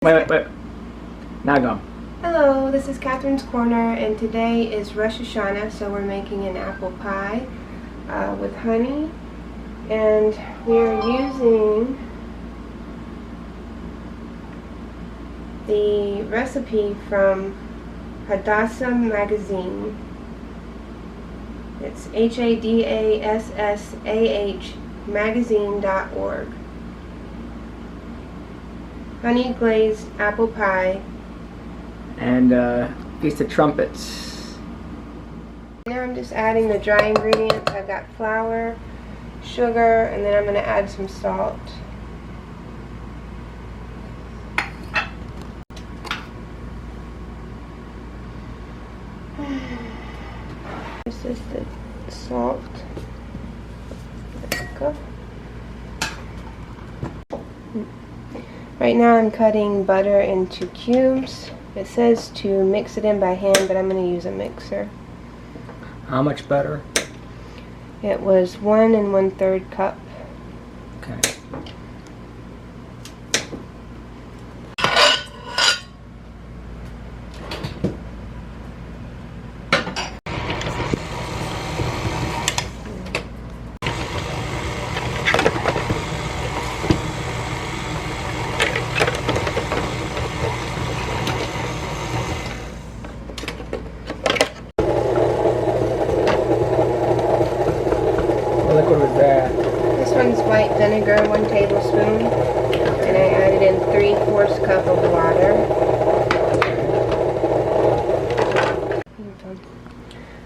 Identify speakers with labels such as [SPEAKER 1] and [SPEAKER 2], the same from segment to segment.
[SPEAKER 1] Wait. Now go.
[SPEAKER 2] Hello, this is Catherine's Corner, and today is Rosh Hashana, so we're making an apple pie with honey, and we're using the recipe from Hadassah magazine. It's HADASSAH magazine.org. Honey glazed apple pie.
[SPEAKER 1] And a piece of trumpets.
[SPEAKER 2] Now I'm just adding the dry ingredients. I've got flour, sugar, and then I'm going to add some salt. This is the salt. There we go. Right now I'm cutting butter into cubes. It says to mix it in by hand, but I'm going to use a mixer.
[SPEAKER 1] How much butter?
[SPEAKER 2] It was 1 1/3 cup.
[SPEAKER 1] Okay. What was that?
[SPEAKER 2] This one's white vinegar, 1 tablespoon, and I added in 3/4 cup of water.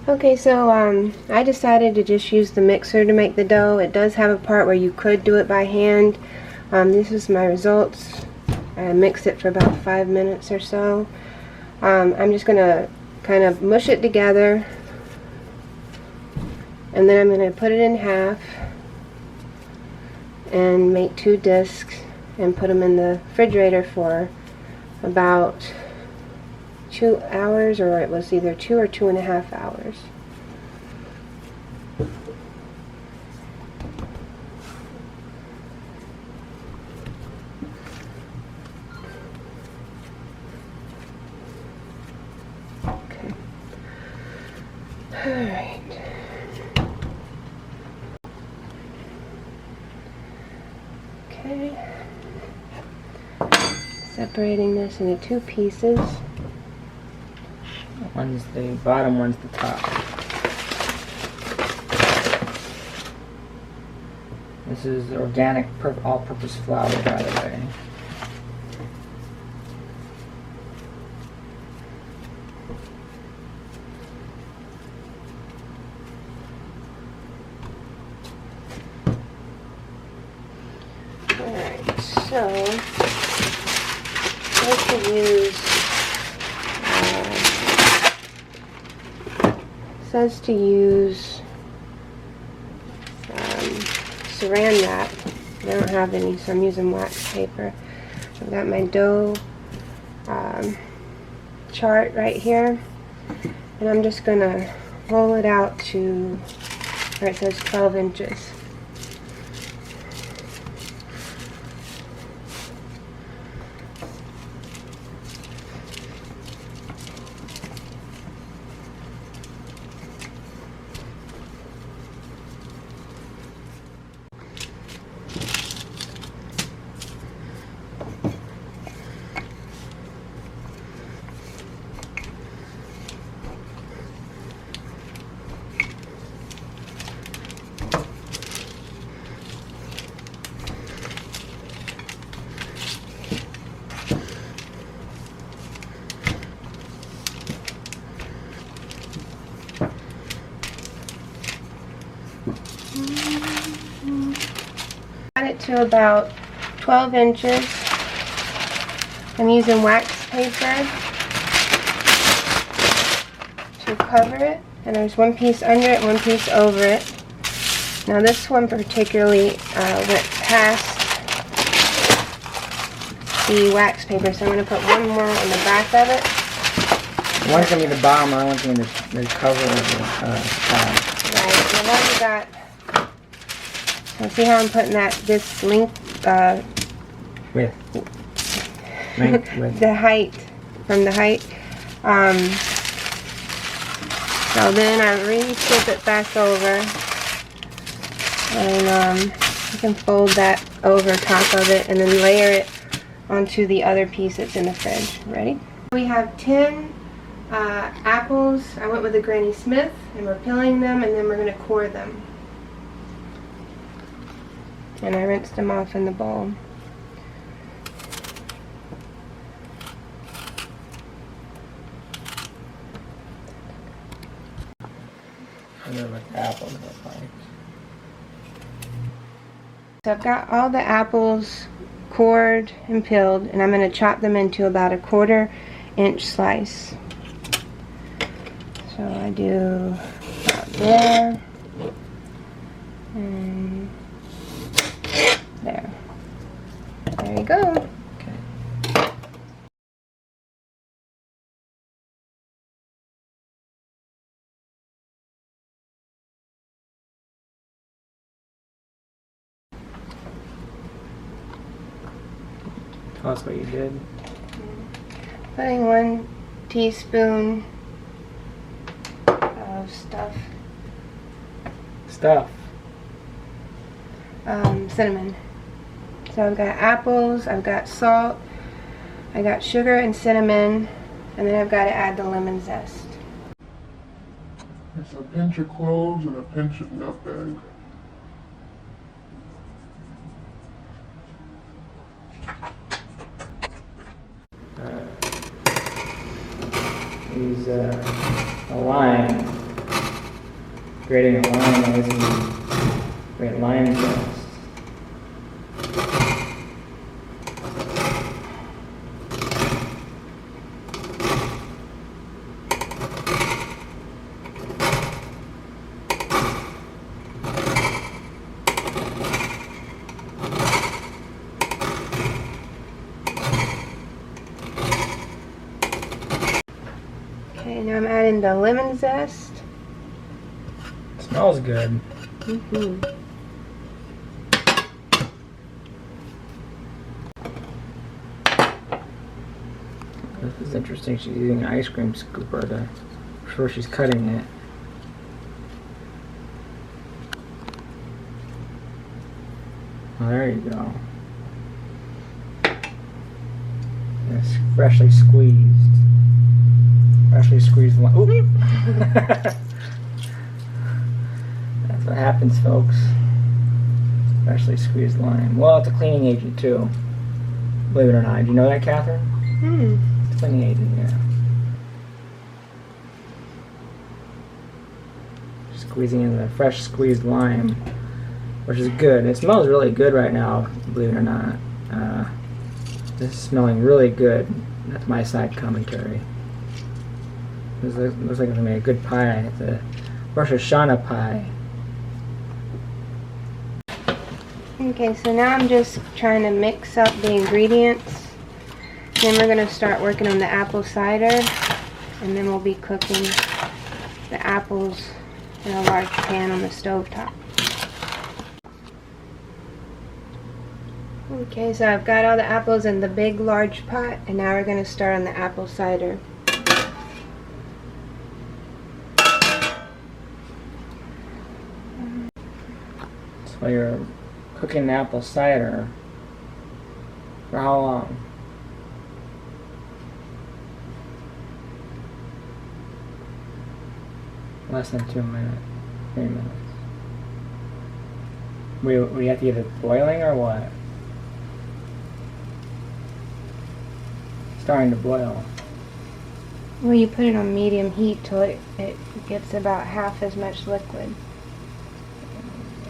[SPEAKER 2] Okay, so I decided to just use the mixer to make the dough. It does have a part where you could do it by hand. This is my results. I mixed it for about 5 minutes or so. I'm just going to kind of mush it together. And then I'm going to put it in half and make 2 discs and put them in the refrigerator for about 2 hours, or it was either 2 or 2.5 hours. Okay. All right. Okay. Separating this into 2 pieces.
[SPEAKER 1] One's the bottom, one's the top. This is organic all-purpose flour, by the way.
[SPEAKER 2] Alright, so I could use, says to use saran wrap. I don't have any, so I'm using wax paper. I've got my dough chart right here, and I'm just going to roll it out to where it says 12 inches. Got it to about 12 inches. I'm using wax paper to cover it, and there's 1 piece under it, 1 piece over it. Now this one particularly went past the wax paper, so I'm going to put 1 more on the back of it.
[SPEAKER 1] One's going to be the bottom, and one's going to be the cover of the top.
[SPEAKER 2] Right, and I've already got So see how I'm putting that this length
[SPEAKER 1] Width. Length, width.
[SPEAKER 2] the height, from the height. So then I re-flip it back over, and you can fold that over top of it and then layer it onto the other piece that's in the fridge. Ready? We have 10 apples. I went with a Granny Smith, and we're peeling them, and then we're going to core them. And I rinsed them off in the bowl.
[SPEAKER 1] I know what the apples look like.
[SPEAKER 2] So I've got all the apples cored and peeled, and I'm going to chop them into about a 1/4 inch slice. So I do about there and there. There you go.
[SPEAKER 1] Okay. Tell us what you did.
[SPEAKER 2] Putting 1 teaspoon of cinnamon. So I've got apples, I've got salt, I got sugar and cinnamon, and then I've got to add the lemon zest.
[SPEAKER 3] It's a pinch of cloves and a pinch of nutmeg.
[SPEAKER 1] Use a lime. Grating a lime using great lime zest.
[SPEAKER 2] Okay, now I'm adding the lemon zest.
[SPEAKER 1] Smells good. This is interesting. She's using an ice cream scooper to sure she's cutting it. Oh, there you go. It's freshly squeezed. Freshly squeezed lime. Ooh. That's what happens, folks. Freshly squeezed lime. Well, it's a cleaning agent too. Believe it or not. Do you know that, Catherine? It's a cleaning agent, yeah. Squeezing in the fresh squeezed lime, which is good. It smells really good right now, believe it or not. This is smelling really good. That's my side commentary. This looks like it's gonna be a good pie. It's a Rosh Hashana pie.
[SPEAKER 2] Okay, so now I'm just trying to mix up the ingredients. Then we're going to start working on the apple cider, and then we'll be cooking the apples in a large pan on the stove top. Okay, so I've got all the apples in the big large pot, and now we're going to start on the apple cider.
[SPEAKER 1] So you're cooking the apple cider for how long? Less than 2 minutes. 3 minutes. We have to get it boiling or what? Starting to boil.
[SPEAKER 2] Well, you put it on medium heat till it gets about half as much liquid.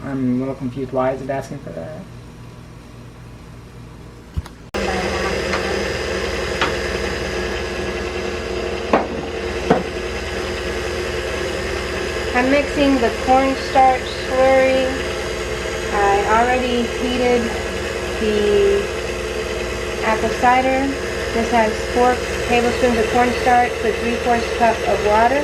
[SPEAKER 1] I'm a little confused. Why is it asking for that?
[SPEAKER 2] I'm mixing the cornstarch slurry. I already heated the apple cider. This has 4 tablespoons of cornstarch with 3/4 cup of water.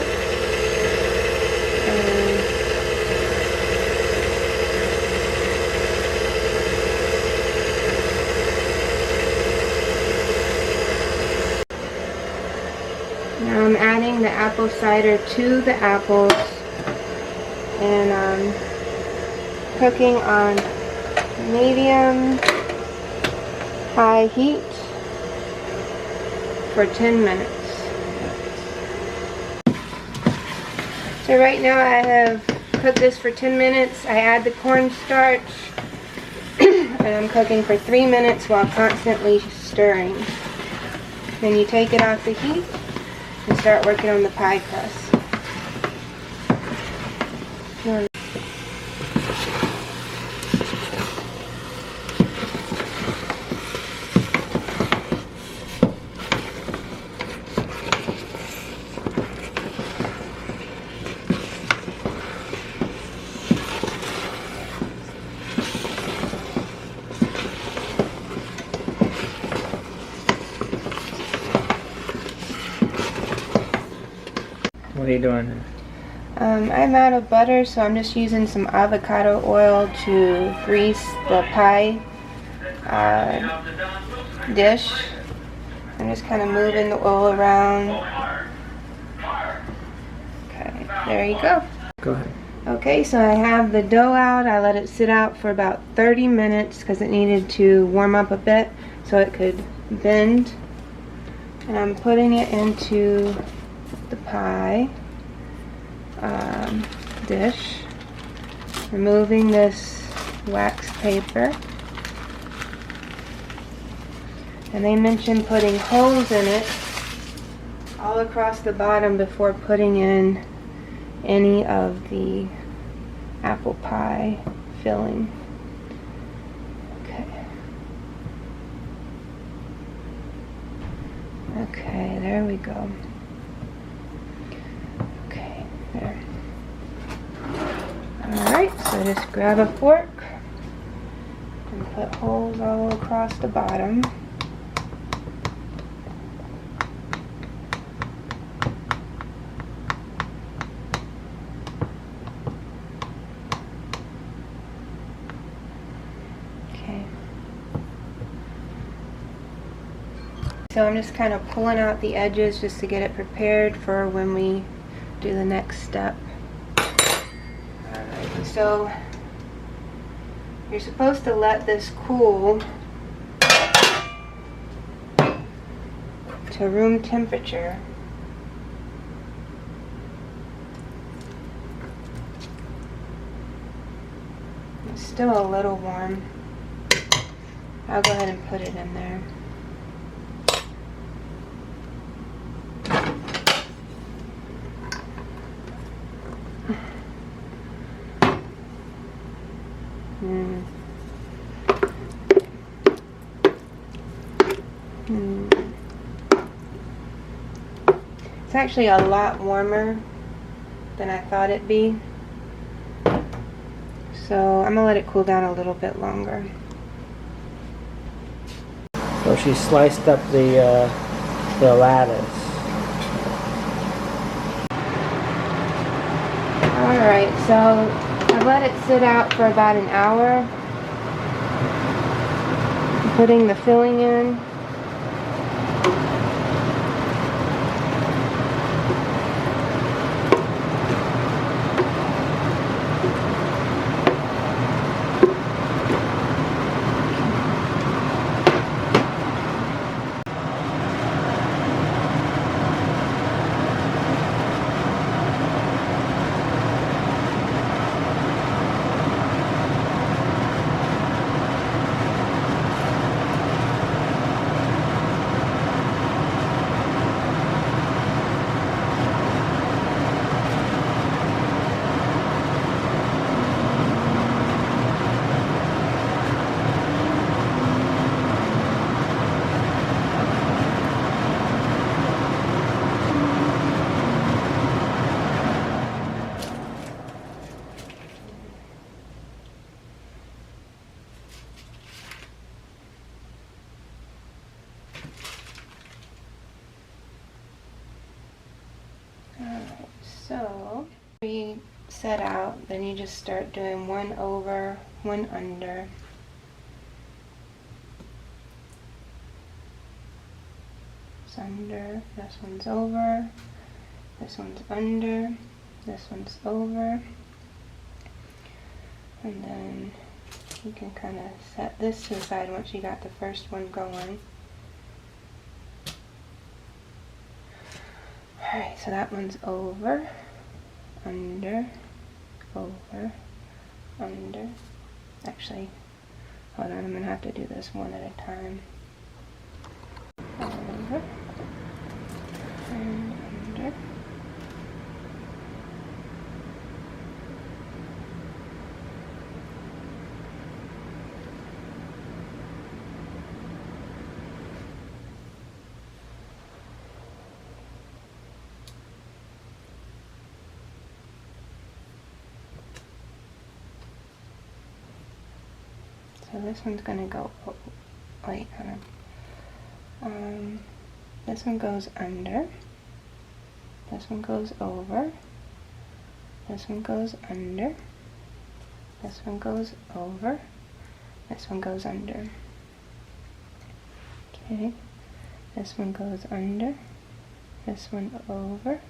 [SPEAKER 2] Now I'm adding the apple cider to the apples, and cooking on medium high heat for 10 minutes. So right now I have cooked this for 10 minutes. I add the cornstarch and I'm cooking for 3 minutes while constantly stirring. Then you take it off the heat and start working on the pie crust.
[SPEAKER 1] What are you doing?
[SPEAKER 2] I'm out of butter, so I'm just using some avocado oil to grease the pie dish. I'm just kind of moving the oil around. Okay, there you go.
[SPEAKER 1] Go ahead.
[SPEAKER 2] Okay, so I have the dough out. I let it sit out for about 30 minutes because it needed to warm up a bit so it could bend. And I'm putting it into the pie dish, removing this wax paper. And they mentioned putting holes in it all across the bottom before putting in any of the apple pie filling. Okay. Okay, there we go. Okay, there. Alright, so just grab a fork and put holes all across the bottom. Okay. So I'm just kind of pulling out the edges just to get it prepared for when we do the next step. Alright, so you're supposed to let this cool to room temperature. It's still a little warm. I'll go ahead and put it in there. It's actually a lot warmer than I thought it'd be. So I'm gonna let it cool down a little bit longer.
[SPEAKER 1] So she sliced up the lattice.
[SPEAKER 2] Alright, so I let it sit out for about an hour. I'm putting the filling in. So we set out, then you just start doing one over, one under. It's under, this one's over, this one's under, this one's over, and then you can kind of set this to the side once you got the first one going. Alright, so that one's over, under, over, under. Actually, hold on, I'm going to have to do this one at a time. Over, and under. So this one's gonna go, wait, hold on. This one goes under, this one goes over, this one goes under, this one goes over, this one goes under. Okay, this one goes under, this one over,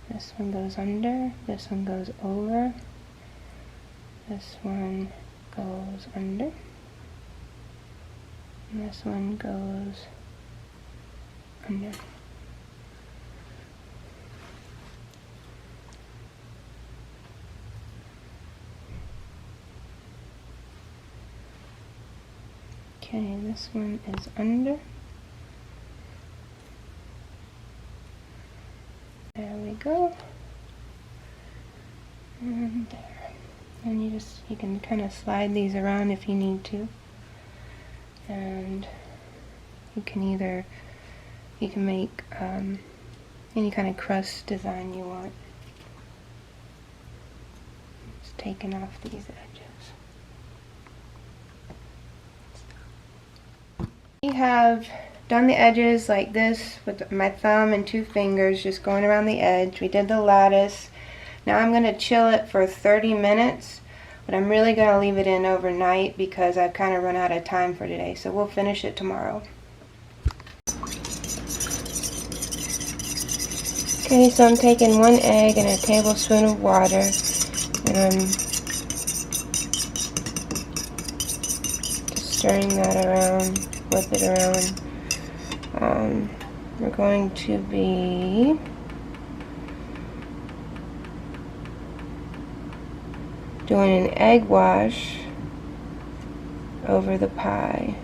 [SPEAKER 2] this one goes under, this one goes over, this one goes under, and this one goes under. Okay, this one is under. There we go. And there. And you can kind of slide these around if you need to. And you can make any kind of crust design you want. Just taking off these edges. We have done the edges like this with my thumb and 2 fingers, just going around the edge. We did the lattice. Now I'm going to chill it for 30 minutes, but I'm really going to leave it in overnight because I've kind of run out of time for today, so we'll finish it tomorrow. Okay, so I'm taking 1 egg and a tablespoon of water, and I'm just stirring that around, flip it around. We're going to be doing an egg wash over the pie.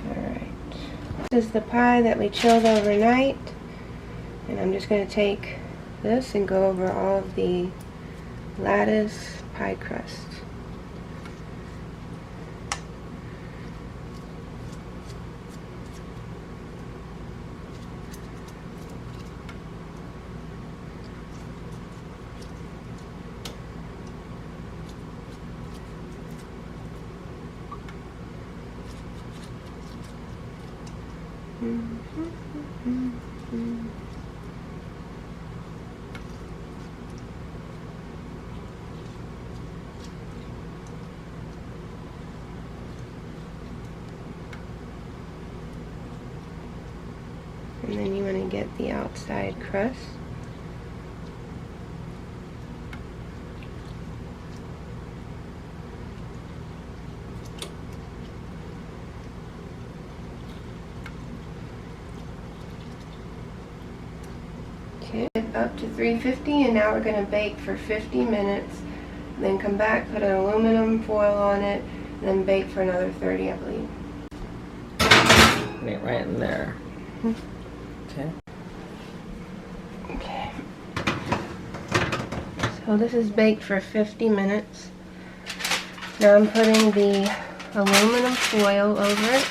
[SPEAKER 2] Alright. This is the pie that we chilled overnight. And I'm just going to take this and go over all of the lattice pie crust. And then you want to get the outside crust. Okay, up to 350, and now we're going to bake for 50 minutes. Then come back, put an aluminum foil on it, and then bake for another 30, I believe.
[SPEAKER 1] Put it right in there. Okay.
[SPEAKER 2] Okay. So this is baked for 50 minutes. Now I'm putting the aluminum foil over it,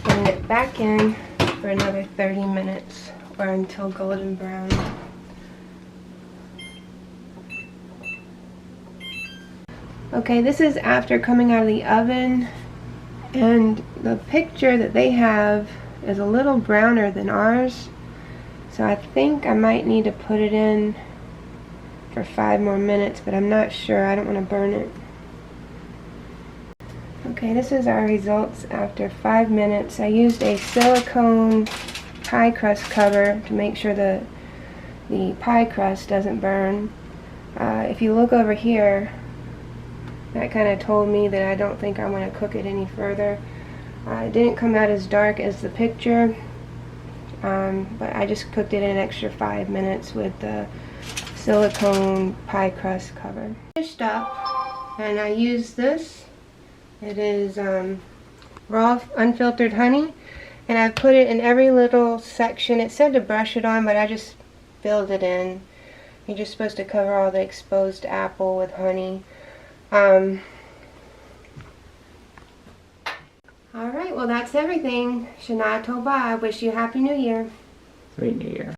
[SPEAKER 2] putting it back in for another 30 minutes or until golden brown. Okay, this is after coming out of the oven, and the picture that they have is a little browner than ours, so I think I might need to put it in for 5 more minutes, but I'm not sure. I don't want to burn it. Okay. Okay, this is our results after 5 minutes. I used a silicone pie crust cover to make sure the pie crust doesn't burn. If you look over here, that kind of told me that I don't think I want to cook it any further. It didn't come out as dark as the picture, but I just cooked it an extra 5 minutes with the silicone pie crust cover. Finished up, and I used this. It is raw unfiltered honey, and I put it in every little section. It said to brush it on, but I just filled it in. You're just supposed to cover all the exposed apple with honey. Alright, well that's everything. Shana Toba, I wish you a Happy New Year.
[SPEAKER 1] Sweet New Year.